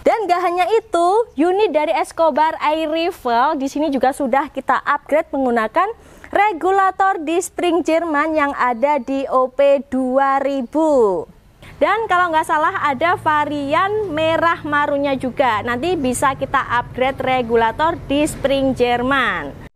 Dan gak hanya itu, unit dari Escobar Air Rifle di sini juga sudah kita upgrade menggunakan regulator di spring Jerman yang ada di OP 2000. Dan kalau nggak salah ada varian merah marunnya juga. Nanti bisa kita upgrade regulator di spring Jerman.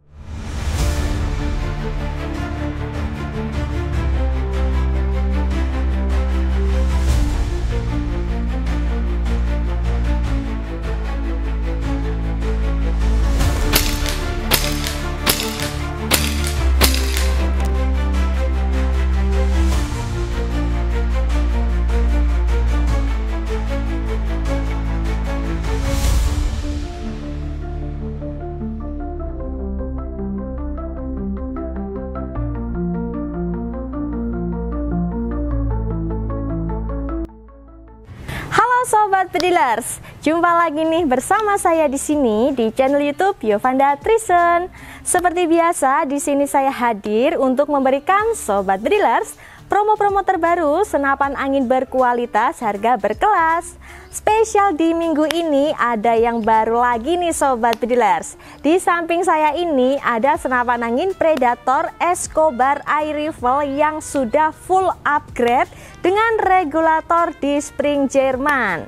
Sobat Pedilers, jumpa lagi nih bersama saya di sini di channel YouTube Yovanda Trison. Seperti biasa, di sini saya hadir untuk memberikan Sobat Pedilers promo-promo terbaru senapan angin berkualitas harga berkelas. Spesial di minggu ini ada yang baru lagi nih Sobat Pedilers. Di samping saya ini ada senapan angin Predator Escobar Air Rifle yang sudah full upgrade dengan regulator di spring Jerman.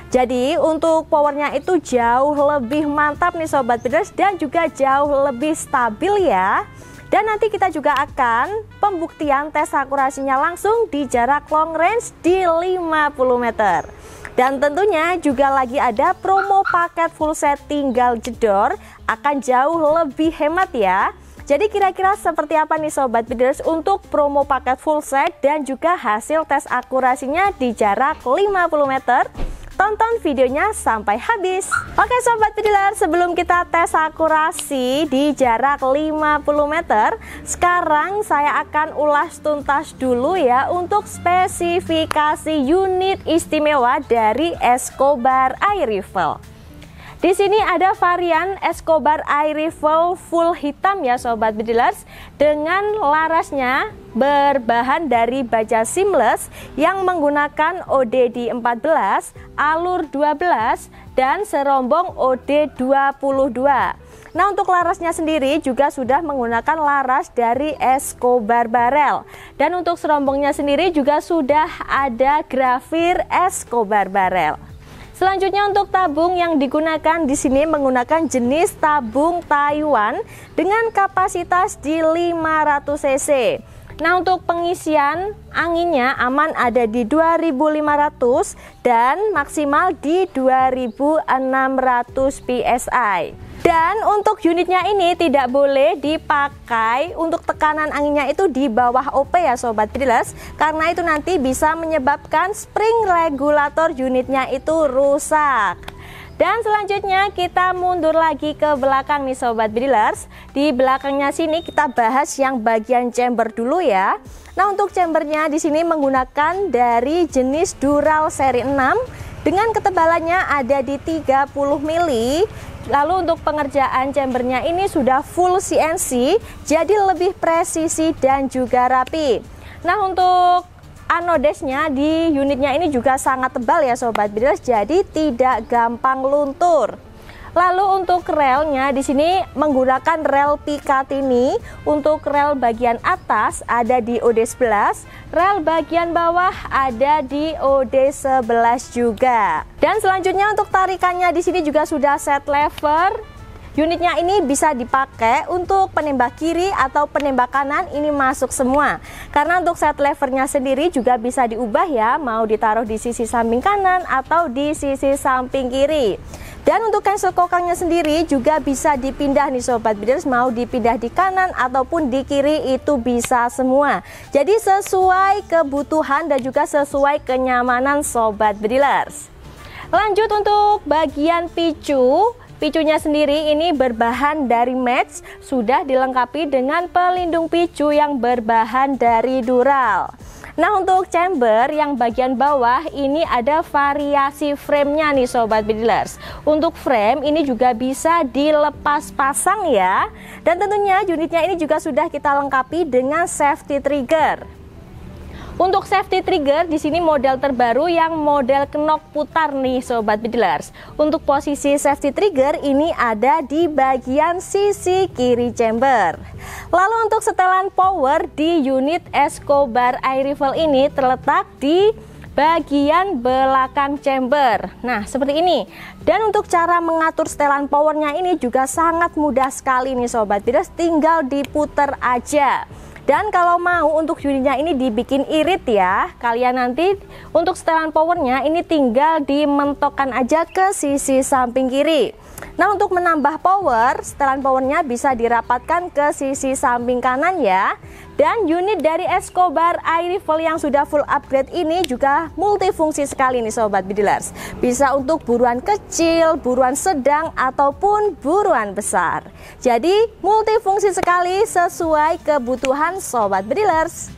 Jadi untuk powernya itu jauh lebih mantap nih Sobat Pedilers dan juga jauh lebih stabil ya. Dan nanti kita juga akan pembuktian tes akurasinya langsung di jarak long range di 50 meter. Dan tentunya juga lagi ada promo paket full set tinggal jedor, akan jauh lebih hemat ya. Jadi kira-kira seperti apa nih Sobat Pedilers untuk promo paket full set dan juga hasil tes akurasinya di jarak 50 meter? Tonton videonya sampai habis. Oke Sobat Pedilers, sebelum kita tes akurasi di jarak 50 meter, sekarang saya akan ulas tuntas dulu ya untuk spesifikasi unit istimewa dari Escobar Air Rifle. Di sini ada varian Escobar Air Rifle full hitam ya Sobat Pedilers, dengan larasnya berbahan dari baja seamless yang menggunakan OD 14, alur 12 dan serombong OD 22. Nah untuk larasnya sendiri juga sudah menggunakan laras dari Escobar Barrel, dan untuk serombongnya sendiri juga sudah ada grafir Escobar Barrel. Selanjutnya untuk tabung yang digunakan di sini menggunakan jenis tabung Taiwan dengan kapasitas di 500 cc. Nah untuk pengisian anginnya aman ada di 2500 dan maksimal di 2600 psi. Dan untuk unitnya ini tidak boleh dipakai untuk tekanan anginnya itu di bawah OP ya Sobat Pedilers, karena itu nanti bisa menyebabkan spring regulator unitnya itu rusak. Dan selanjutnya kita mundur lagi ke belakang nih Sobat Pedilers. Di belakangnya sini kita bahas yang bagian chamber dulu ya. Nah untuk chambernya di sini menggunakan dari jenis Dural seri 6 dengan ketebalannya ada di 30 mili. Lalu untuk pengerjaan chambernya ini sudah full CNC, jadi lebih presisi dan juga rapi. Nah untuk anodesnya di unitnya ini juga sangat tebal ya Sobat Pedilers, jadi tidak gampang luntur. Lalu untuk relnya di sini menggunakan rel Picatinny. Untuk rel bagian atas ada di OD11, rel bagian bawah ada di OD11 juga. Dan selanjutnya untuk tarikannya di sini juga sudah set lever. Unitnya ini bisa dipakai untuk penembak kiri atau penembak kanan, ini masuk semua. Karena untuk set levernya sendiri juga bisa diubah ya, mau ditaruh di sisi samping kanan atau di sisi samping kiri. Dan untuk cancel kokangnya sendiri juga bisa dipindah nih Sobat Pedilers, mau dipindah di kanan ataupun di kiri itu bisa semua. Jadi sesuai kebutuhan dan juga sesuai kenyamanan Sobat Pedilers. Lanjut untuk bagian picu. Picunya sendiri ini berbahan dari match, sudah dilengkapi dengan pelindung picu yang berbahan dari Dural. Nah untuk chamber yang bagian bawah ini ada variasi framenya nih Sobat Pedilers. Untuk frame ini juga bisa dilepas pasang ya. Dan tentunya unitnya ini juga sudah kita lengkapi dengan safety trigger. Untuk safety trigger di sini model terbaru yang model knock putar nih Sobat Bedilers. Untuk posisi safety trigger ini ada di bagian sisi kiri chamber. Lalu untuk setelan power di unit Escobar Air Rifle ini terletak di bagian belakang chamber. Nah, seperti ini. Dan untuk cara mengatur setelan powernya ini juga sangat mudah sekali nih Sobat Bedilers, tinggal diputer aja. Dan kalau mau untuk unitnya ini dibikin irit ya, kalian nanti untuk setelan powernya ini tinggal dimentokkan aja ke sisi samping kiri. Nah, untuk menambah power, setelan powernya bisa dirapatkan ke sisi samping kanan ya. Dan unit dari Escobar Air Rifle yang sudah full upgrade ini juga multifungsi sekali nih Sobat Bedilers. Bisa untuk buruan kecil, buruan sedang, ataupun buruan besar. Jadi multifungsi sekali sesuai kebutuhan Sobat Bedilers.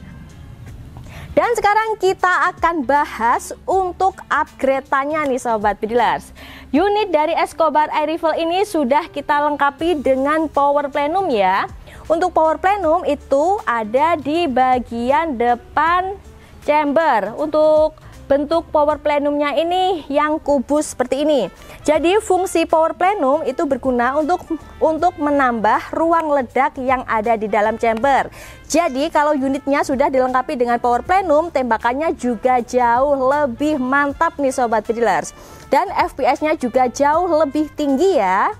Dan sekarang kita akan bahas untuk upgrade-nya nih Sobat Bedilers. Unit dari Escobar Air Rifle ini sudah kita lengkapi dengan power plenum ya. Untuk power plenum itu ada di bagian depan chamber. Untuk bentuk power plenumnya ini yang kubus seperti ini. Jadi fungsi power plenum itu berguna untuk menambah ruang ledak yang ada di dalam chamber. Jadi kalau unitnya sudah dilengkapi dengan power plenum, tembakannya juga jauh lebih mantap nih Sobat Bedilers. Dan FPS-nya juga jauh lebih tinggi ya.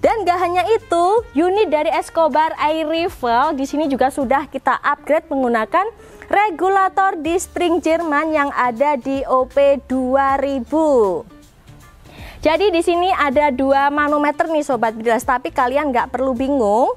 Dan gak hanya itu, unit dari Escobar Air Rifle di sini juga sudah kita upgrade menggunakan regulator di spring Jerman yang ada di OP2000. Jadi di sini ada 2 manometer nih Sobat Bedilers, tapi kalian nggak perlu bingung.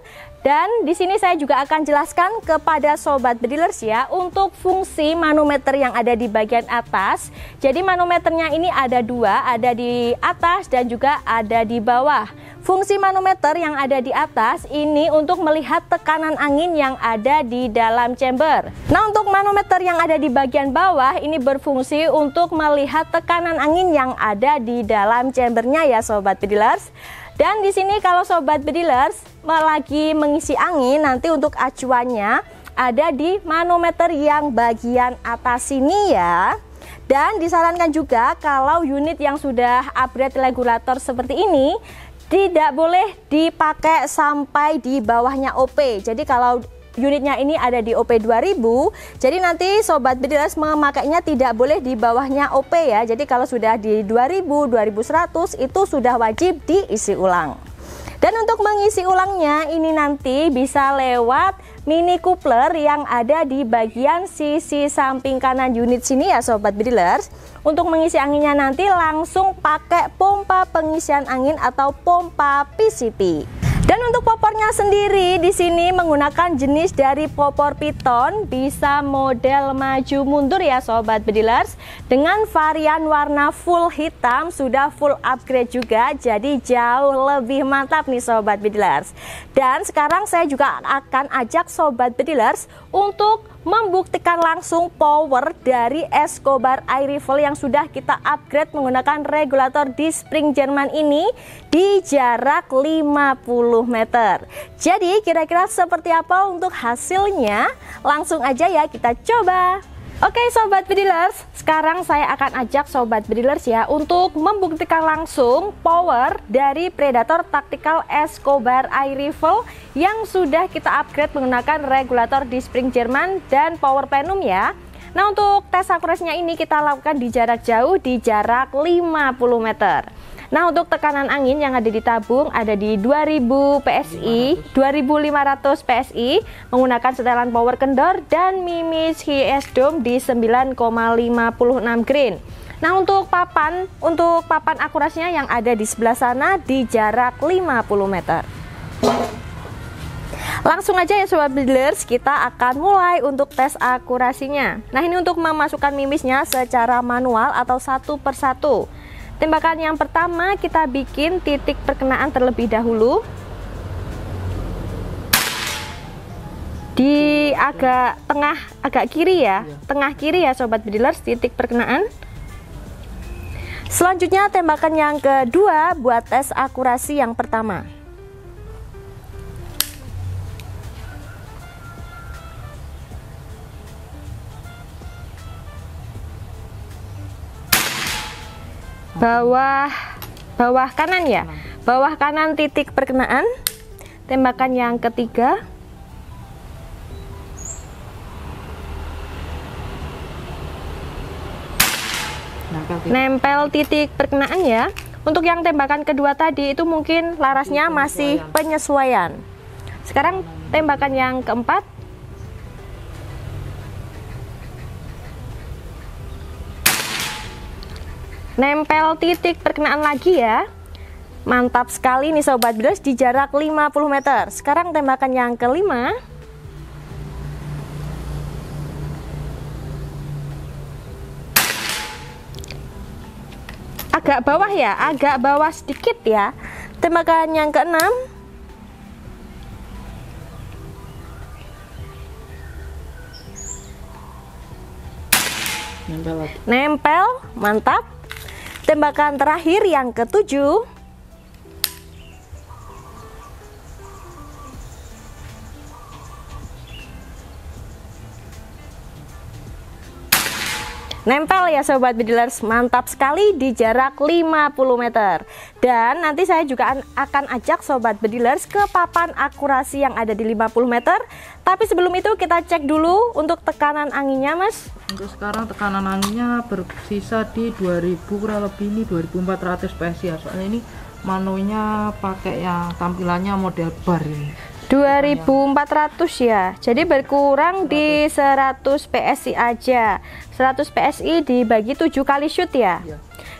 Dan di sini saya juga akan jelaskan kepada Sobat Bedilers ya untuk fungsi manometer yang ada di bagian atas. Jadi manometernya ini ada 2, ada di atas dan juga ada di bawah. Fungsi manometer yang ada di atas ini untuk melihat tekanan angin yang ada di dalam chamber. Nah, untuk manometer yang ada di bagian bawah ini berfungsi untuk melihat tekanan angin yang ada di dalam chambernya ya Sobat Bedilers. Dan di sini kalau Sobat Bedilers lagi mengisi angin, nanti untuk acuannya ada di manometer yang bagian atas sini ya. Dan disarankan juga kalau unit yang sudah upgrade regulator seperti ini tidak boleh dipakai sampai di bawahnya OP. Jadi kalau unitnya ini ada di OP2000, jadi nanti Sobat Bedilers memakainya tidak boleh di bawahnya OP ya. Jadi kalau sudah di 2000, 2100 itu sudah wajib diisi ulang. Dan untuk mengisi ulangnya ini nanti bisa lewat mini coupler yang ada di bagian sisi samping kanan unit sini ya Sobat Bedilers. Untuk mengisi anginnya nanti langsung pakai pompa pengisian angin atau pompa PCP. Dan untuk popornya sendiri di sini menggunakan jenis dari popor piton, bisa model maju mundur ya Sobat Bedilers. Dengan varian warna full hitam, sudah full upgrade juga, jadi jauh lebih mantap nih Sobat Bedilers. Dan sekarang saya juga akan ajak Sobat Bedilers untuk membuktikan langsung power dari Escobar Air Rifle yang sudah kita upgrade menggunakan regulator di spring Jerman ini di jarak 50 meter. Jadi kira-kira seperti apa untuk hasilnya? Langsung aja ya kita coba. Oke Sobat Bedilers, sekarang saya akan ajak Sobat Bedilers ya untuk membuktikan langsung power dari Predator Tactical Escobar Air Rifle yang sudah kita upgrade menggunakan regulator di spring Jerman dan power plenum ya. Nah, untuk tes akurasinya ini kita lakukan di jarak jauh, di jarak 50 meter. Nah, untuk tekanan angin yang ada di tabung ada di 2000 PSI, 2500 PSI menggunakan setelan power kendor dan Mimis HS Dome di 9,56 grain. Nah, untuk papan akurasinya yang ada di sebelah sana di jarak 50 meter. Langsung aja ya Sobat Bedilers, kita akan mulai untuk tes akurasinya. Nah, ini untuk memasukkan mimisnya secara manual atau satu persatu. Tembakan yang pertama kita bikin titik perkenaan terlebih dahulu di agak tengah, agak kiri ya, tengah kiri ya Sobat Bedilers, titik perkenaan. Selanjutnya tembakan yang kedua buat tes akurasi yang pertama. bawah kanan ya, bawah kanan titik perkenaan. Tembakan yang ketiga. Nempel titik perkenaan ya. Untuk yang tembakan kedua tadi itu mungkin larasnya masih penyesuaian. Sekarang tembakan yang keempat. Nempel titik perkenaan lagi ya. Mantap sekali nih Sobat Breeders, di jarak 50 meter. Sekarang tembakan yang kelima. Agak bawah ya, agak bawah sedikit ya. Tembakan yang keenam. Nempel, mantap. Tembakan terakhir yang ketujuh. Nempel ya Sobat Breeders, mantap sekali di jarak 50 meter. Dan nanti saya juga akan ajak Sobat Breeders ke papan akurasi yang ada di 50 meter. Tapi sebelum itu kita cek dulu untuk tekanan anginnya Mas. Untuk sekarang tekanan anginnya bersisa di 2000, kurang lebih ini 2400 PSI ya. Soalnya ini manonya pakai yang tampilannya model bar ini. 2400 ya, jadi berkurang di 100 PSI aja. 100 PSI dibagi 7 kali shoot ya.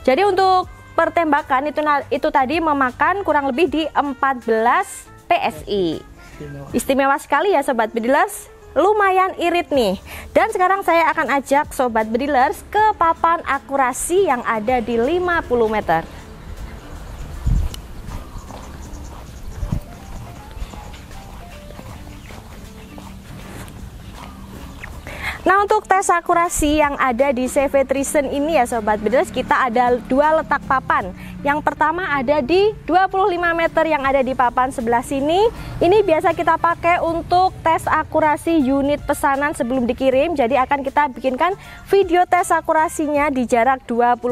Jadi untuk pertembakan itu tadi memakan kurang lebih di 14 PSI. Istimewa sekali ya Sobat Breeders, lumayan irit nih. Dan sekarang saya akan ajak Sobat Breeders ke papan akurasi yang ada di 50 meter. Nah, untuk tes akurasi yang ada di CV Trison ini ya Sobat Breeders, kita ada dua letak papan. Yang pertama ada di 25 meter yang ada di papan sebelah sini. Ini biasa kita pakai untuk tes akurasi unit pesanan sebelum dikirim. Jadi akan kita bikinkan video tes akurasinya di jarak 25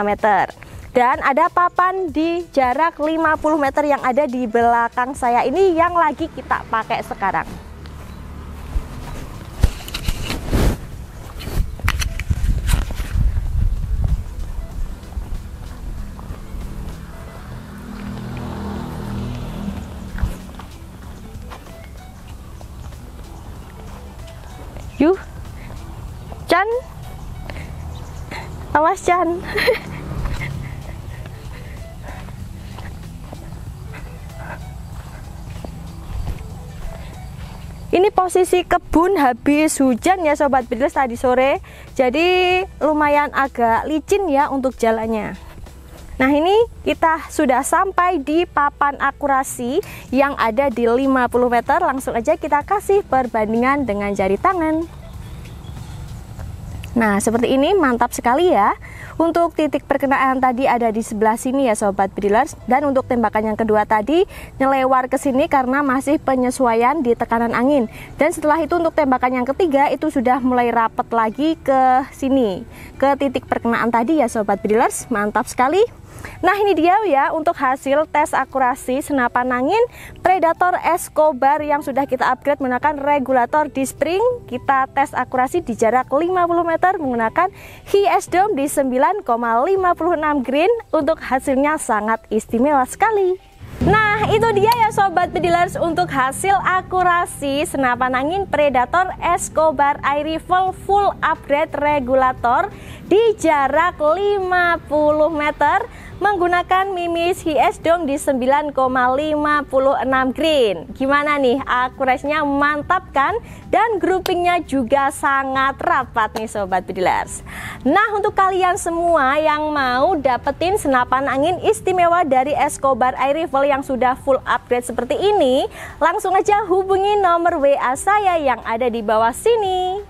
meter. Dan ada papan di jarak 50 meter yang ada di belakang saya ini yang lagi kita pakai sekarang. Yuh, Chan, awas Chan. Ini posisi kebun habis hujan ya Sobat Breeders tadi sore, jadi lumayan agak licin ya untuk jalannya. Nah, ini kita sudah sampai di papan akurasi yang ada di 50 meter. Langsung aja kita kasih perbandingan dengan jari tangan. Nah, seperti ini, mantap sekali ya. Untuk titik perkenaan tadi ada di sebelah sini ya Sobat Breeders. Dan untuk tembakan yang kedua tadi nyelewar ke sini karena masih penyesuaian di tekanan angin. Dan setelah itu untuk tembakan yang ketiga itu sudah mulai rapet lagi ke sini, ke titik perkenaan tadi ya Sobat Breeders. Mantap sekali. Nah, ini dia ya untuk hasil tes akurasi senapan angin Predator Escobar yang sudah kita upgrade menggunakan regulator di spring. Kita tes akurasi di jarak 50 meter menggunakan HS Dome di 9,56 green. Untuk hasilnya sangat istimewa sekali. Nah, itu dia ya Sobat Breeders untuk hasil akurasi senapan angin Predator Escobar Air Rifle full upgrade regulator di jarak 50 meter menggunakan Mimis HS Dome di 9,56 green. Gimana nih, akurasinya mantap kan? Dan groupingnya juga sangat rapat nih Sobat Breeders. Nah, untuk kalian semua yang mau dapetin senapan angin istimewa dari Escobar Air Rifle yang sudah full upgrade seperti ini, langsung aja hubungi nomor WA saya yang ada di bawah sini.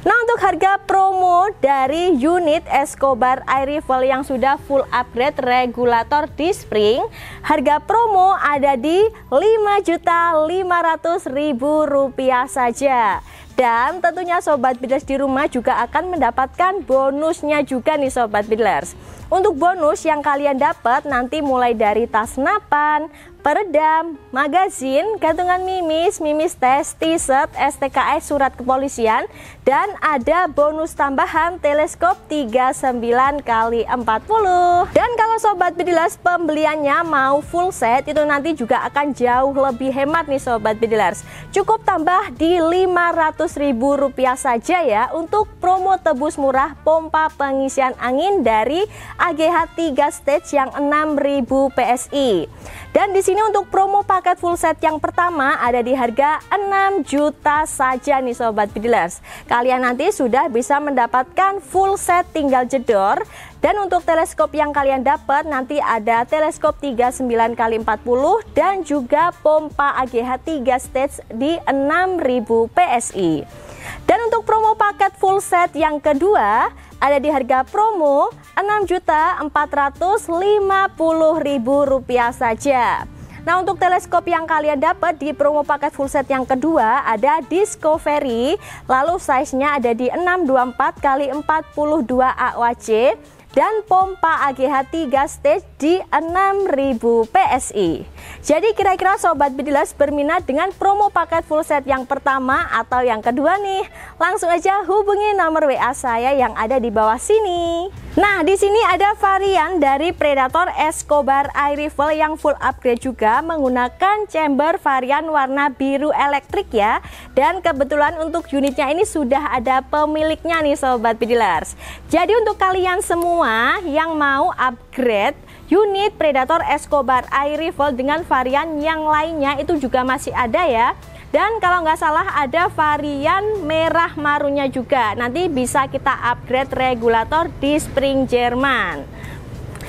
Nah, untuk harga promo dari unit Escobar Air Rifle yang sudah full upgrade regulator di spring, harga promo ada di Rp5.500.000 saja. Dan tentunya Sobat Biddlers di rumah juga akan mendapatkan bonusnya juga nih Sobat Biddlers. Untuk bonus yang kalian dapat nanti mulai dari tas senapan, peredam, magazin, gantungan mimis, mimis tes, t-shirt, STKS, surat kepolisian, dan ada bonus tambahan teleskop 39x40. Dan kalau Sobat Biddlers pembeliannya mau full set itu nanti juga akan jauh lebih hemat nih Sobat Biddlers. Cukup tambah di Rp500.000 saja ya untuk promo tebus murah pompa pengisian angin dari AGH 3 stage yang 6.000 PSI. Dan di sini untuk promo paket full set yang pertama ada di harga 6 juta saja nih Sobat Biddlers. Kalian nanti sudah bisa mendapatkan full set tinggal jedor. Dan untuk teleskop yang kalian dapat nanti ada teleskop 39x40 dan juga pompa AGH 3 stage di 6.000 PSI. Dan untuk promo paket full set yang kedua ada di harga promo Rp6.450.000 saja. Nah, untuk teleskop yang kalian dapat di promo paket full set yang kedua ada Discovery, lalu size-nya ada di 624x42 AOC dan pompa AGH 3 stage di 6.000 PSI. Jadi kira-kira Sobat Biddlers berminat dengan promo paket full set yang pertama atau yang kedua nih? Langsung aja hubungi nomor WA saya yang ada di bawah sini. Nah, di sini ada varian dari Predator Escobar Air Rifle yang full upgrade juga menggunakan chamber varian warna biru elektrik ya. Dan kebetulan untuk unitnya ini sudah ada pemiliknya nih Sobat Biddlers. Jadi untuk kalian semua yang mau upgrade unit Predator Escobar Air Rifle dengan varian yang lainnya itu juga masih ada ya. Dan kalau nggak salah ada varian merah marunnya juga. Nanti bisa kita upgrade regulator di spring Jerman.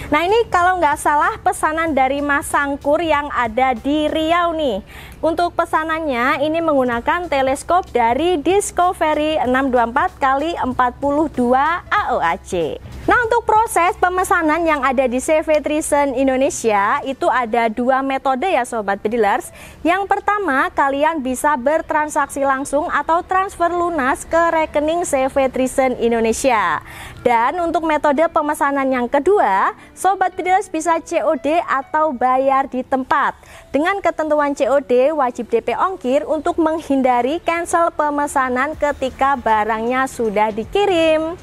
Nah, ini kalau nggak salah pesanan dari Mas Sangkur yang ada di Riau nih. Untuk pesanannya ini menggunakan teleskop dari Discovery 624x42 AOAC. Nah, untuk proses pemesanan yang ada di CV Trison Indonesia itu ada dua metode ya Sobat Biddlers. Yang pertama, kalian bisa bertransaksi langsung atau transfer lunas ke rekening CV Trison Indonesia. Dan untuk metode pemesanan yang kedua, Sobat Biddlers bisa COD atau bayar di tempat. Dengan ketentuan COD wajib DP ongkir untuk menghindari cancel pemesanan ketika barangnya sudah dikirim.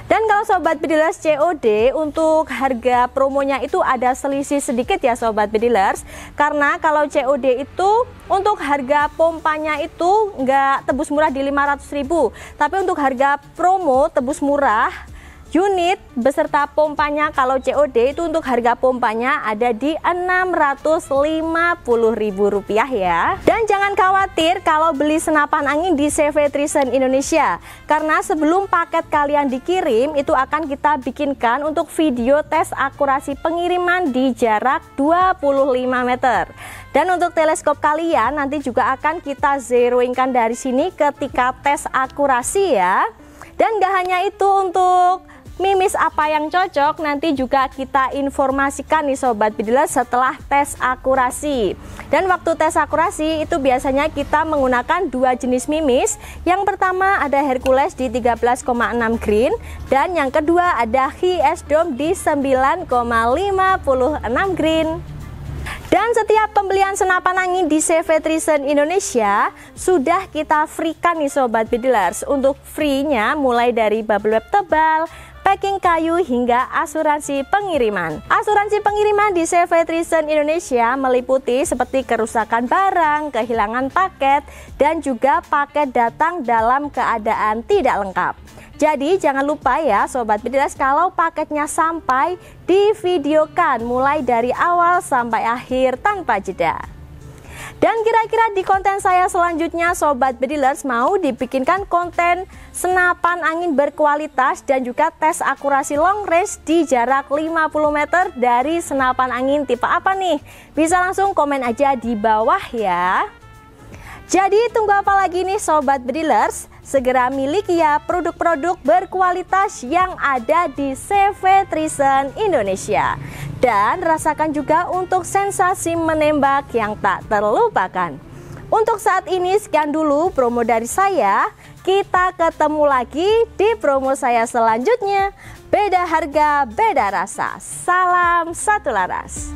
Dan kalau Sobat Biddlers COD untuk harga promonya itu ada selisih sedikit ya Sobat Biddlers. Karena kalau COD itu untuk harga pompanya itu nggak tebus murah di 500.000. Tapi untuk harga promo tebus murah unit beserta pompanya kalau COD itu untuk harga pompanya ada di Rp650.000 ya. Dan jangan khawatir kalau beli senapan angin di CV Trison Indonesia, karena sebelum paket kalian dikirim itu akan kita bikinkan untuk video tes akurasi pengiriman di jarak 25 meter. Dan untuk teleskop kalian nanti juga akan kita zeroingkan dari sini ketika tes akurasi ya. Dan gak hanya itu, untuk mimis apa yang cocok nanti juga kita informasikan nih Sobat Biddlers setelah tes akurasi. Dan waktu tes akurasi itu biasanya kita menggunakan dua jenis mimis. Yang pertama ada Hercules di 13,6 green dan yang kedua ada HS Dome di 9,56 green. Dan setiap pembelian senapan angin di CV Trison Indonesia sudah kita freekan nih Sobat Biddlers. Untuk free-nya mulai dari bubble wrap tebal, packing kayu hingga asuransi pengiriman. Asuransi pengiriman di CV Trison Indonesia meliputi seperti kerusakan barang, kehilangan paket, dan juga paket datang dalam keadaan tidak lengkap. Jadi jangan lupa ya Sobat Biddlers, kalau paketnya sampai divideokan mulai dari awal sampai akhir tanpa jeda. Dan kira-kira di konten saya selanjutnya Sobat Biddlers mau dibikinkan konten senapan angin berkualitas dan juga tes akurasi long range di jarak 50 meter dari senapan angin tipe apa nih? Bisa langsung komen aja di bawah ya. Jadi tunggu apa lagi nih Sobat Biddlers? Segera miliki ya produk-produk berkualitas yang ada di CV Trison Indonesia. Dan rasakan juga untuk sensasi menembak yang tak terlupakan. Untuk saat ini sekian dulu promo dari saya. Kita ketemu lagi di promo saya selanjutnya. Beda harga, beda rasa. Salam satu laras.